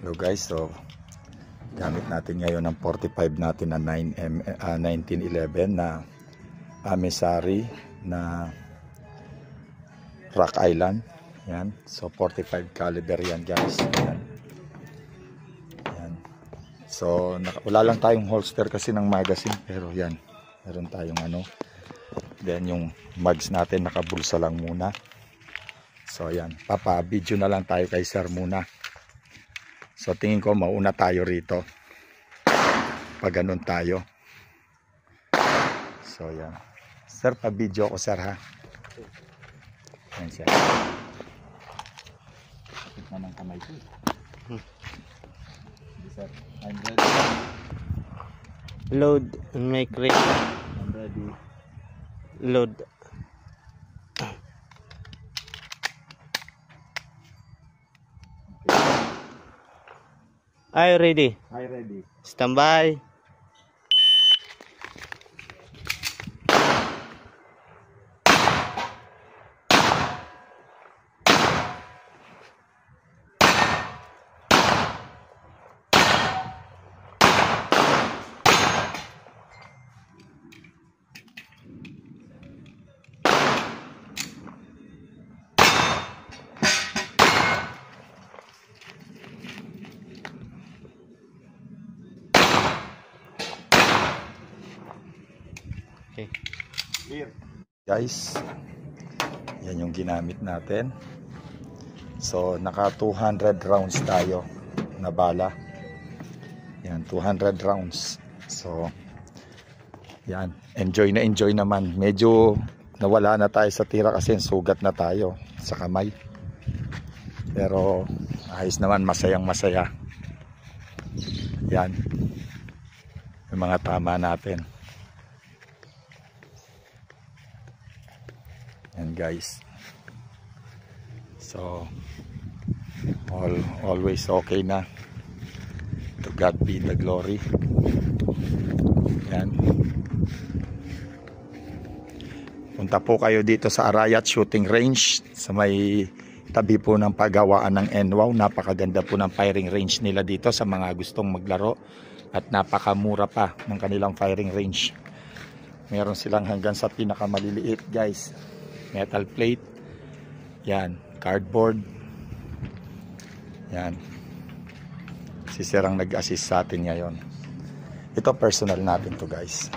Hello guys, so gamit natin ngayon ang 45 natin na 1911 na Amesari na Rock Island. Yan, so 45 caliber yan guys. Yan. Yan. So wala lang tayong holster kasi ng magazine, pero yan, meron tayong ano. Then yung mags natin nakabulsa lang muna. So yan, papa-video na lang tayo kay sir muna. So tingin ko mauna tayo rito pag ganun tayo. So yan. Sir, pa-video ko sir ha. Yan sir. Kapit na ng kamay ko. Sige sir, I'm ready. Load and make ready. I'm ready. Load. Are you ready? I'm ready. Stand by. Okay. Guys, yan yung ginamit natin. So naka 200 rounds tayo na bala. Yan, 200 rounds. So yan, enjoy naman. Medyo nawala na tayo sa tira kasi sugat na tayo sa kamay. Pero ayos naman, masaya. Yan, yung mga tama natin. And guys, so always okay na. To God be the glory. Yan. Punta po kayo dito sa Arayat Shooting Range sa may tabi po ng pagawaan ng NWOW. Napakaganda po ng firing range nila dito sa mga gustong maglaro, at napakamura pa ng kanilang firing range. Meron silang hanggang sa pinakamaliliit guys, metal plate, yan, cardboard, yan. Si sir ang nag-assist sa atin ngayon. Ito personal natin to guys.